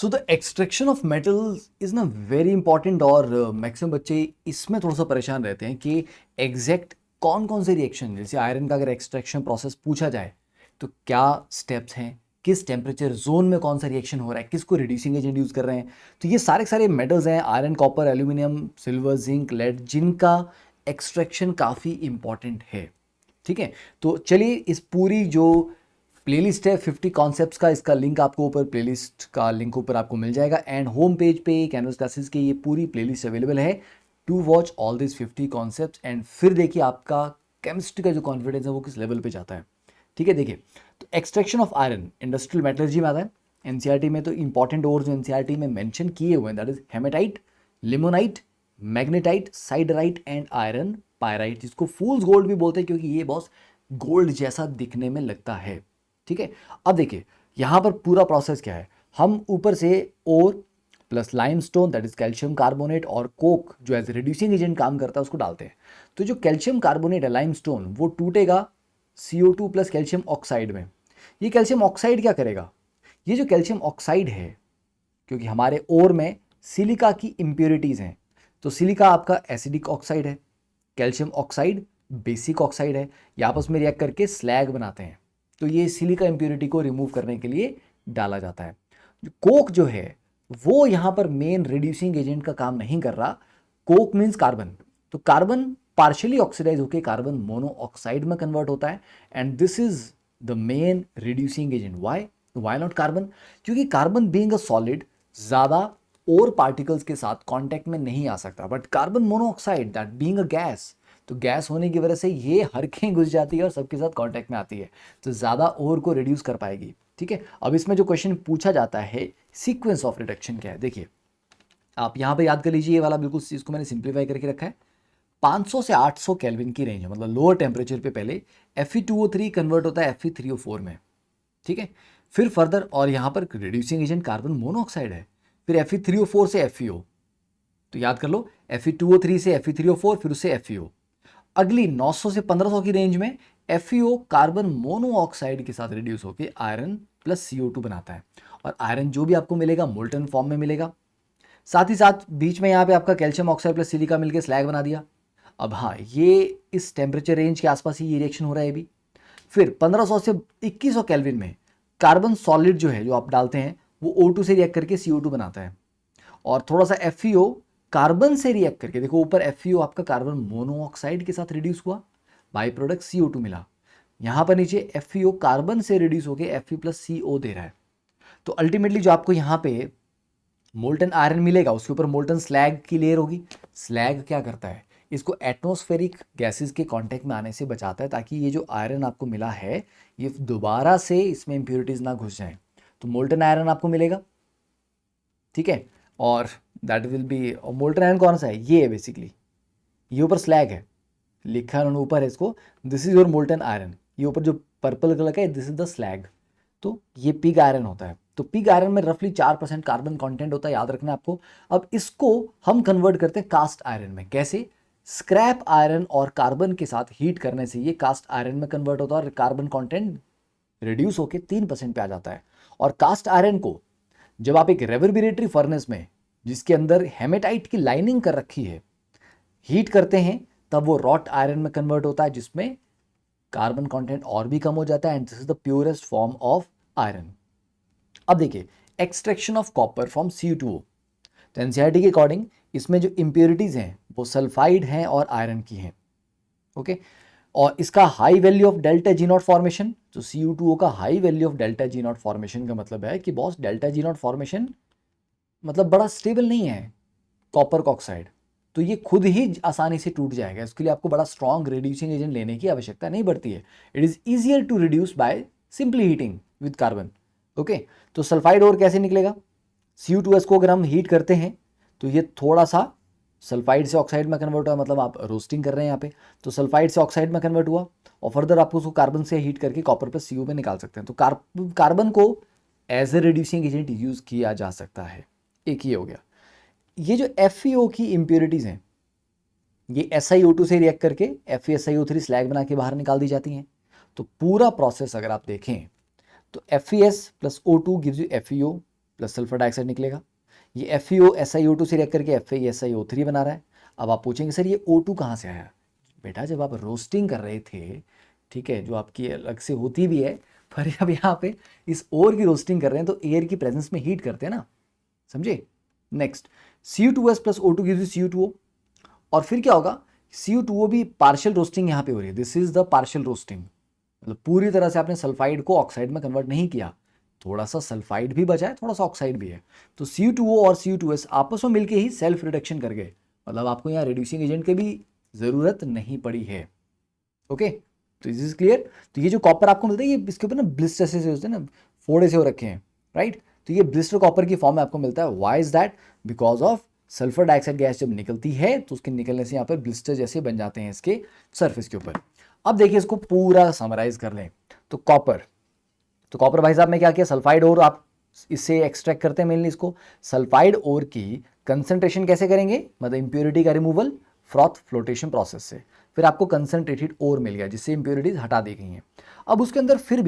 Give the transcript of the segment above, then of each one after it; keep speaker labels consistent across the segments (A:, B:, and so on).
A: So the extraction of metals is ना very important और maximum बच्चे इसमें थोड़ा सा परेशान रहते हैं कि एग्जैक्ट कौन कौन से रिएक्शन, जैसे आयरन का अगर एक्सट्रैक्शन प्रोसेस पूछा जाए तो क्या स्टेप्स हैं, किस टेम्परेचर जोन में कौन सा रिएक्शन हो रहा है, किसको रिड्यूसिंग एजेंट यूज़ कर रहे हैं। तो ये सारे सारे मेटल्स हैं, iron, copper, aluminium, silver, zinc, lead, जिनका एक्सट्रैक्शन काफ़ी इंपॉर्टेंट है। ठीक है, तो चलिए इस पूरी जो प्लेलिस्ट है 50 कॉन्सेप्ट्स का, इसका लिंक आपको ऊपर, प्लेलिस्ट का लिंक ऊपर आपको मिल जाएगा एंड होम पेज पे कैनवस क्लासेस की ये पूरी प्लेलिस्ट अवेलेबल है to watch all this 50 concepts and फिर देखिए आपका केमिस्ट्री का जो कॉन्फिडेंस है वो किस लेवल पे जाता है। ठीक है, देखिए तो extraction of iron industrial metallurgy में आता है। एनसीईआरटी में तो इंपॉर्टेंट और जो एनसीईआरटी में मेंशन किए हुए हैं that is hematite, limonite, magnetite, siderite and iron pyrite, जिसको फूल्स गोल्ड भी बोलते हैं क्योंकि ये बॉस गोल्ड जैसा दिखने में लगता है। ठीक है, अब देखिए यहाँ पर पूरा प्रोसेस क्या है। हम ऊपर से ore plus limestone that is calcium carbonate और कोक जो एज रिड्यूसिंग एजेंट काम करता है उसको डालते हैं। तो जो कैल्शियम कार्बोनेट है लाइमस्टोन वो टूटेगा CO2 प्लस कैल्शियम ऑक्साइड में। ये कैल्शियम ऑक्साइड क्या करेगा, ये जो कैल्शियम ऑक्साइड है, क्योंकि हमारे ओर में सिलिका की इम्प्योरिटीज हैं, तो सिलिका आपका एसिडिक ऑक्साइड है, कैल्शियम ऑक्साइड बेसिक ऑक्साइड है, ये आपस में रिएक्ट करके स्लैग बनाते हैं। तो ये सिलिका इम्प्योरिटी को रिमूव करने के लिए डाला जाता है। कोक जो है वो यहाँ पर मेन रिड्यूसिंग एजेंट का काम नहीं कर रहा। कोक मीन्स कार्बन, तो कार्बन पार्शियली ऑक्सीडाइज होकर कार्बन मोनोऑक्साइड में कन्वर्ट होता है and this is the main reducing agent. Why not carbon, क्योंकि कार्बन बीइंग अ सॉलिड ज़्यादा और पार्टिकल्स के साथ कांटेक्ट में नहीं आ सकता, but carbon monoxide that being a gas, तो गैस होने की वजह से ये हरखें घुस जाती है और सबके साथ कांटेक्ट में आती है, तो ज़्यादा और को रिड्यूस कर पाएगी। ठीक है, अब इसमें जो क्वेश्चन पूछा जाता है सीक्वेंस ऑफ रिडक्शन क्या है, देखिए आप यहाँ पे याद कर लीजिए, ये वाला बिल्कुल इसको मैंने सिंप्लीफाई करके रखा है। 500 से 800 केल्विन की रेंज है, मतलब लोअर टेम्परेचर पे पहले Fe2O3 कन्वर्ट होता है Fe3O4 में। ठीक है, फिर फर्दर और यहाँ पर रिड्यूसिंग एजेंट कार्बन मोनोऑक्साइड है, फिर Fe3O4 से FeO, तो याद कर लो Fe2O3 से Fe3O4 फिर उससे FeO। अगली 900 से 1500 की रेंज में FeO कार्बन मोनोऑक्साइड के साथ रिड्यूस होकर आयरन प्लस CO2 बनाता है, और आयरन जो भी आपको मिलेगा मोल्टन फॉर्म में मिलेगा। साथ ही साथ बीच में यहाँ पे आपका कैल्शियम ऑक्साइड प्लस सिलिका मिलकर स्लैग बना दिया। अब हाँ, ये इस टेम्परेचर रेंज के आसपास ही ये रिएक्शन हो रहा है अभी। फिर 1500 से 2100 केल्विन में कार्बन सॉलिड जो है जो आप डालते हैं वो O2 से रिएक्ट करके CO2 बनाता है, और थोड़ा सा FeO कार्बन से रिएक्ट करके, देखो ऊपर FeO आपका कार्बन मोनोऑक्साइड के साथ रिड्यूस हुआ, बाई प्रोडक्ट CO2 मिला। यहाँ पर नीचे FeO कार्बन से रिड्यूस होकर Fe प्लस CO दे रहा है। तो अल्टीमेटली जो आपको यहाँ पे मोल्टन आयरन मिलेगा उसके ऊपर मोल्टन स्लैग की लेयर होगी। स्लैग क्या करता है, इसको एटमॉस्फेरिक गैसेस के कांटेक्ट में आने से बचाता है, ताकि ये जो आयरन आपको मिला है ये दोबारा से इसमें इंप्योरिटीज ना घुस जाएं। तो मोल्टन आयरन आपको मिलेगा। ठीक है, और that will be, molten iron कौन सा है, ये है बेसिकली, ये ऊपर स्लैग है लिखा है ऊपर है इसको, this is your molten iron. ये ऊपर जो पर्पल कलर का है दिस इज द स्लैग। तो ये पिग आयरन होता है। तो पिग आयरन में रफली 4% कार्बन कंटेंट होता है, याद रखना आपको। अब इसको हम कन्वर्ट करते हैं कास्ट आयरन में। कैसे, स्क्रैप आयरन और कार्बन के साथ हीट करने से ये कास्ट आयरन में कन्वर्ट होता है और कार्बन कंटेंट रिड्यूस होकर 3% पे आ जाता है। और कास्ट आयरन को जब आप एक रेवर्बिरेटरी फर्नेस में, जिसके अंदर हेमेटाइट की लाइनिंग कर रखी है, हीट करते हैं तब वो रॉट आयरन में कन्वर्ट होता है, जिसमें कार्बन कंटेंट और भी कम हो जाता है and this is the purest form of iron. अब देखिए extraction of copper from CO2O, तो एनसीईआरटी के अकॉर्डिंग इसमें जो इंप्योरिटीज हैं वो सल्फाइड हैं और आयरन की हैं। ओके, और इसका high value of delta G not formation, तो CO2O का high value of delta G not formation का मतलब है कि boss delta G not formation मतलब बड़ा स्टेबल नहीं है कॉपर का ऑक्साइड, तो ये खुद ही आसानी से टूट जाएगा। इसके लिए आपको बड़ा स्ट्रॉन्ग रिड्यूसिंग एजेंट लेने की आवश्यकता नहीं पड़ती है। It is easier to reduce by simply heating with carbon. Okay, तो सल्फाइड और कैसे निकलेगा, CO2S को अगर हम हीट करते हैं तो ये थोड़ा सा सल्फाइड से ऑक्साइड में कन्वर्ट हुआ, मतलब आप रोस्टिंग कर रहे हैं यहाँ पे, तो सल्फाइड से ऑक्साइड में कन्वर्ट हुआ और फर्दर आपको उसको कार्बन से हीट करके कॉपर पे CO में निकाल सकते हैं। तो कार्बन को as a reducing agent use किया जा सकता है। एक ये हो गया। ये जो FeO की इम्प्योरिटीज हैं ये SiO2 से रिएक्ट करके FeSiO3 स्लैग बना के बाहर निकाल दी जाती हैं। तो पूरा प्रोसेस अगर आप देखें तो FeS plus O2 gives you FeO plus sulphur dioxide निकलेगा। ये FeO SiO2 से रिएक्ट करके FeSiO3 बना रहा है। अब आप पूछेंगे सर ये O2 कहाँ से आया? बेटा जब आप रोस्टिंग कर रहे थे, ठीक है, जो आपकी अलग से होती भी है, पर अब यहाँ पे इस ओर की रोस्टिंग कर रहे हैं तो एयर की प्रेजेंस में हीट करते हैं ना, समझे। Next Cu2s plus O2 gives you CO2, और फिर क्या होगा, Cu2O भी पार्शियल रोस्टिंग यहाँ पे हो रही है, this is the partial roasting, मतलब पूरी तरह से आपने सल्फाइड को ऑक्साइड में कन्वर्ट नहीं किया, थोड़ा सा सल्फाइड भी बचा है, थोड़ा सा ऑक्साइड भी है। तो Cu2O और Cu2s आपस में मिलके ही सेल्फ रिडक्शन कर गए, मतलब आपको यहाँ रिड्यूसिंग एजेंट की भी जरूरत नहीं पड़ी है। ओके, तो दिस इज क्लियर। तो ये जो कॉपर आपको मिलता है ये इसके ऊपर ना ब्लिस्टर से होते हैं ना, फोड़े से हो रखे हैं, राइट। तो ये ब्लिस्टर कॉपर की फॉर्म में आपको मिलता है। Why is that? Because of sulphur dioxide gas जब निकलती है तो उसके निकलने से यहाँ पर ब्लिस्टर जैसे बन जाते हैं इसके सरफेस के ऊपर। अब देखिए इसको पूरा समराइज कर लें तो कॉपर भाई साहब में क्या किया, सल्फाइड और आप इससे एक्सट्रैक्ट करते हैं मेनली इसको। सल्फाइड और की कंसंट्रेशन कैसे करेंगे, मतलब इंप्योरिटी का रिमूवल फ्रॉथ फ्लोटेशन प्रोसेस से, फिर आपको कंसंट्रेटेड और मिल गया जिससे इंप्योरिटीज हटा दी गई हैं। अब उसके अंदर फिर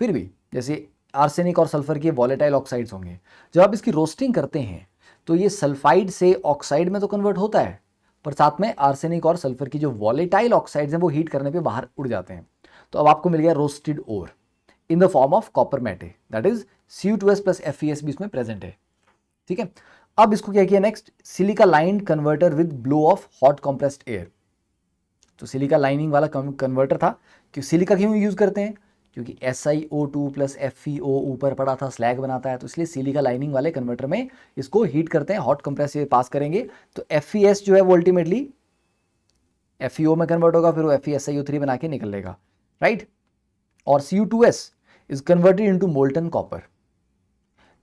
A: भी जैसे आर्सेनिक और सल्फर के वॉलेटाइल ऑक्साइड्स होंगे, जब आप इसकी रोस्टिंग करते हैं तो ये सल्फाइड से ऑक्साइड में तो कन्वर्ट होता है, पर साथ में आर्सेनिक और सल्फर की जो वॉलेटाइल ऑक्साइड्स हैं वो हीट करने पे बाहर उड़ जाते हैं। तो अब आपको मिल गया roasted ore in the form of copper matte, that is Cu2s plus FeS भी इसमें प्रेजेंट है, ठीक है। अब इसको क्या किया next, silica line converter with blow of hot compressed air. तो सिलिका लाइनिंग वाला कन्वर्टर था, कि सिलिका क्यों यूज करते हैं, क्योंकि SiO2 प्लस FeO ऊपर पड़ा था, स्लैग बनाता है, तो इसलिए सिलिका लाइनिंग वाले कन्वर्टर में इसको हीट करते हैं, हॉट कंप्रेस एयर पास करेंगे, तो FeS जो है वो अल्टीमेटली FeO में कन्वर्ट होगा, फिर वो FeSiO3 बना के निकल लेगा, राइट। और Cu2s is converted into molten copper.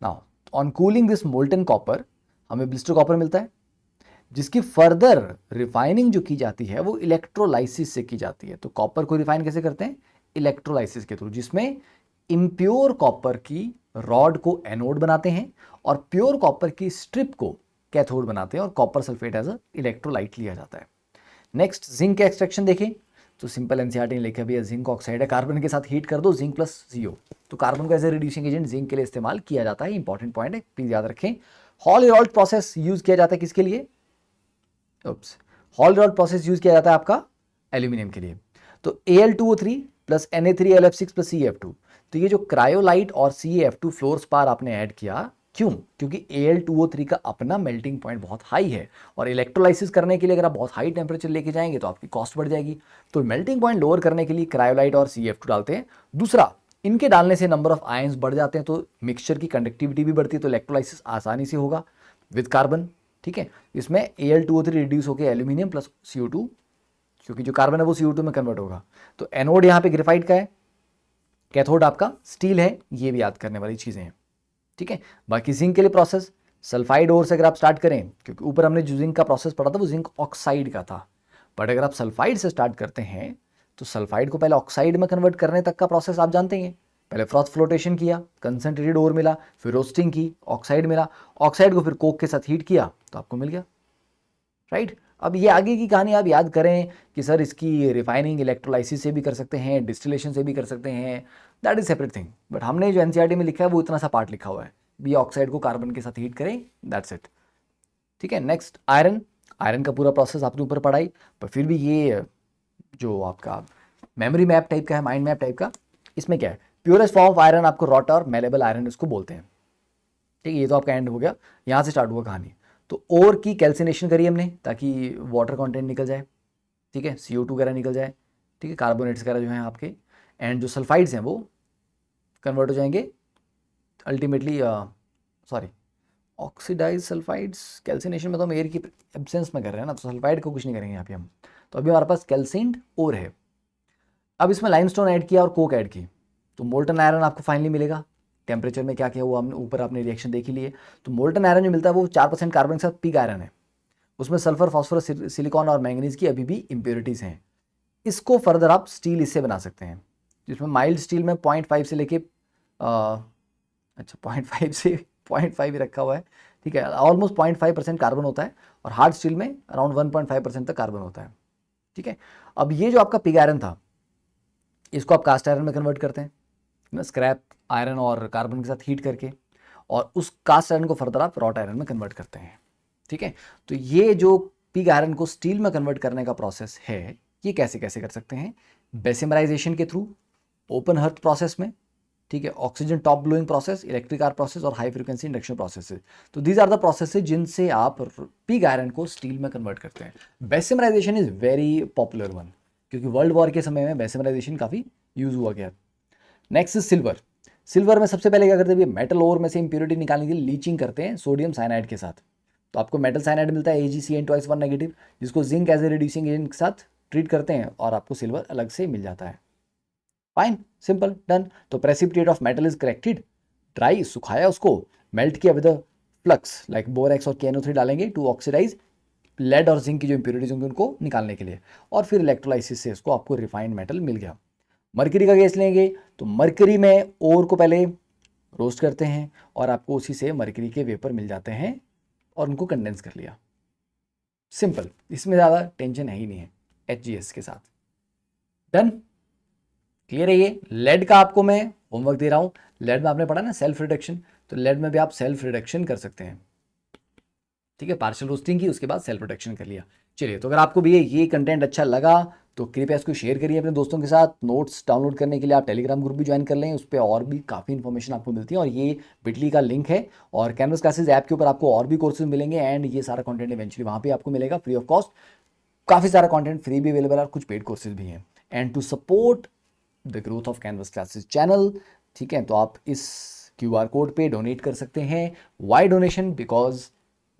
A: Now, on cooling this molten copper, हमें ब्लिस्टर कॉपर मिलता है, जिसकी फर्दर रिफाइनिंग जो की जाती है वो इलेक्ट्रोलाइसिस से की जाती है। तो कॉपर को रिफाइन कैसे करते हैं, इलेक्ट्रोलाइसिस के थ्रू, जिसमें इम्प्योर कॉपर की रॉड को एनोड बनाते हैं और प्योर कॉपर की स्ट्रिप को कैथोड बनाते हैं, और copper sulphate as a electrolyte लिया जाता है। नेक्स्ट जिंक एक्सट्रैक्शन देखें तो सिंपल एनसीईआरटी ने लिखा भी है, जिंक ऑक्साइड है, कार्बन के साथ हीट कर दो, जिंक प्लस CO, तो कार्बन को as a reducing agent zinc के लिए इस्तेमाल किया जाता है। इंपॉर्टेंट पॉइंट है, प्लीज याद रखें। हॉल हेरॉल्ड प्रोसेस यूज किया जाता है किसके लिए, हॉल हेरॉल्ड प्रोसेस यूज किया जाता है आपका एल्यूमिनियम के लिए। तो Al2O3 plus Na3LF6 plus CF2, तो ये जो क्रायोलाइट और CF2 फ्लोर स्पार आपने ऐड किया, क्यों, क्योंकि Al2O3 का अपना मेल्टिंग पॉइंट बहुत हाई है, और इलेक्ट्रोलाइसिस करने के लिए अगर आप बहुत हाई टेम्परेचर लेके जाएंगे तो आपकी कॉस्ट बढ़ जाएगी, तो मेल्टिंग पॉइंट लोअर करने के लिए क्रायोलाइट और CF2 डालते हैं। दूसरा, इनके डालने से नंबर ऑफ आयंस बढ़ जाते हैं, तो मिक्सचर की कंडक्टिविटी भी बढ़ती है, तो इलेक्ट्रोलाइसिस आसानी से होगा विद कार्बन, ठीक है। इसमें Al2O3 रिड्यूस होकर एल्यूमिनियम प्लस CO2, क्योंकि जो कार्बन है वो CO2 में कन्वर्ट होगा। तो एनोड यहाँ पे ग्रेफाइट का है, कैथोड आपका स्टील है, ये भी याद करने वाली चीज़ें हैं, ठीक है। बाकी जिंक के लिए प्रोसेस सल्फाइड ओर से अगर आप स्टार्ट करें, क्योंकि ऊपर हमने जो जिंक का प्रोसेस पढ़ा था वो जिंक ऑक्साइड का था, बट अगर आप सल्फाइड से स्टार्ट करते हैं तो सल्फाइड को पहले ऑक्साइड में कन्वर्ट करने तक का प्रोसेस आप जानते हैं। पहले फ्रॉथ फ्लोटेशन किया, कंसंट्रेटेड ओर मिला, फिर रोस्टिंग की, ऑक्साइड मिला, ऑक्साइड को फिर कोक के साथ हीट किया तो आपको मिल गया, राइट। अब ये आगे की कहानी आप याद करें कि सर इसकी रिफाइनिंग इलेक्ट्रोलाइसिस से भी कर सकते हैं, डिस्टिलेशन से भी कर सकते हैं, that is separate thing, but हमने जो एनसीईआरटी में लिखा है वो इतना सा पार्ट लिखा हुआ है, भी ऑक्साइड को कार्बन के साथ हीट करें, दैट्स इट, ठीक है। नेक्स्ट आयरन का पूरा प्रोसेस आपने ऊपर पढ़ाई, पर फिर भी ये जो आपका मेमोरी मैप टाइप का है, माइंड मैप टाइप का, इसमें क्या है, प्योरेस्ट फॉर्म ऑफ आयरन आपको रॉट और मेलेबल आयरन इसको बोलते हैं, ठीक है। ये तो आपका एंड हो गया, यहाँ से स्टार्ट हुआ कहानी। तो ओर की कैल्सिनेशन करी हमने ताकि वाटर कंटेंट निकल जाए, ठीक है, CO2 वगैरह निकल जाए, ठीक है, कार्बोनेट्स वगैरह जो हैं आपके, एंड जो सल्फाइड्स हैं वो कन्वर्ट हो जाएंगे ultimately, sorry, oxidise sulphides, calcination में तो हम एयर की एब्सेंस में कर रहे हैं ना, तो सल्फाइड को कुछ नहीं करेंगे यहाँ पे हम। तो अभी हमारे पास कैल्सिन्ड ओर है। अब इसमें लाइमस्टोन ऐड किया और कोक ऐड की, तो मोल्टन आयरन आपको फाइनली मिलेगा। टेम्परेचर में क्या क्या हुआ हमने ऊपर आपने रिएक्शन देख ही लिए। तो मोल्टन आयरन जो मिलता है वो 4% कार्बन के साथ पिग आयरन है, उसमें सल्फर, फॉस्फोरस, सिलिकॉन और मैंगनीज की अभी भी इंप्योरिटीज़ हैं। इसको फर्दर आप स्टील इससे बना सकते हैं, जिसमें माइल्ड स्टील में 0.5 से लेके 0.5 से 0.5 ही रखा हुआ है, ठीक है, ऑलमोस्ट 0.5% कार्बन होता है, और हार्ड स्टील में अराउंड 1.5% तक कार्बन होता है, ठीक है। अब ये जो आपका पिग आयरन था इसको आप कास्ट आयरन में कन्वर्ट करते हैं ना, स्क्रैप आयरन और कार्बन के साथ हीट करके, और उस कास्ट आयरन को फर्दर आप रॉट आयरन में कन्वर्ट करते हैं। ठीक है, तो ये जो पिग आयरन को स्टील में कन्वर्ट करने का प्रोसेस है, ये कैसे कैसे कर सकते हैं? बेसिमराइजेशन के थ्रू, ओपन हर्थ प्रोसेस में, ठीक है, oxygen top blowing process, electric arc process और हाई फ्रीक्वेंसी इंडक्शन प्रोसेस। तो दीज आर द प्रोसेस जिनसे आप पिग आयरन को स्टील में कन्वर्ट करते हैं। Bessemerisation is very popular one, क्योंकि वर्ल्ड वॉर के समय में बेसिमराइजेशन काफ़ी यूज हुआ गया। Next is silver. सिल्वर में सबसे पहले क्या करते हैं? मेटल ओर में से इंप्योरिटी निकालने के लिए लीचिंग करते हैं सोडियम साइनाइड के साथ। तो आपको मेटल साइनाइड मिलता है AgCN2+1 नेगेटिव, जिसको zinc as a reducing agent के साथ ट्रीट करते हैं और आपको सिल्वर अलग से मिल जाता है। Fine, simple, done. तो precipitate of metal is corrected, dry, सुखाया उसको, मेल्ट किया विद फ्लक्स लाइक बोरेक्स और KNO3 डालेंगे टू ऑक्सीडाइज लेड और जिंक की जो इंप्योरिटीज होंगी उनको निकालने के लिए, और फिर इलेक्ट्रोलाइसिस से उसको आपको रिफाइंड मेटल मिल गया। मरकरी का केस लेंगे तो मरकरी में ओर को पहले रोस्ट करते हैं और आपको उसी से मरकरी के वेपर मिल जाते हैं और उनको कंडेंस कर लिया। सिंपल, इसमें ज़्यादा टेंशन है ही नहीं है HGS के साथ। डन, क्लियर है ये? लेड का आपको मैं होमवर्क दे रहा हूँ। लेड में आपने पढ़ा ना सेल्फ रिडक्शन, तो लेड में भी आप सेल्फ रिडक्शन कर सकते हैं। ठीक है, पार्शियल रोस्टिंग की, उसके बाद सेल्फ प्रोटेक्शन कर लिया। चलिए, तो अगर आपको भी ये कंटेंट अच्छा लगा तो कृपया इसको शेयर करिए अपने दोस्तों के साथ। नोट्स डाउनलोड करने के लिए आप टेलीग्राम ग्रुप भी ज्वाइन कर लें, उस पर और भी काफ़ी इन्फॉर्मेशन आपको मिलती है, और ये बिटली का लिंक है। और कैनवस क्लासेस ऐप के ऊपर आपको और भी कोर्सेज मिलेंगे, एंड ये सारा कंटेंट इवेंचुअली वहाँ पे आपको मिलेगा फ्री ऑफ कॉस्ट। काफ़ी सारा कंटेंट फ्री भी अवेलेबल है और कुछ पेड कोर्सेज भी हैं। And to support the growth of Canvas Classes channel, ठीक है, तो आप इस QR कोड पे डोनेट कर सकते हैं। Why donation? Because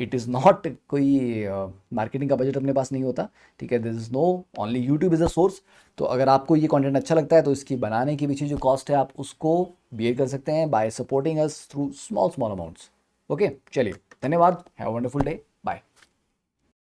A: it is not कोई मार्केटिंग का बजट अपने पास नहीं होता, ठीक है, this is no, only YouTube is a source. तो अगर आपको ये कंटेंट अच्छा लगता है तो इसकी बनाने के पीछे जो कॉस्ट है आप उसको बियर कर सकते हैं by supporting us through small small amounts. Okay, चलिए, धन्यवाद, have a wonderful day, bye.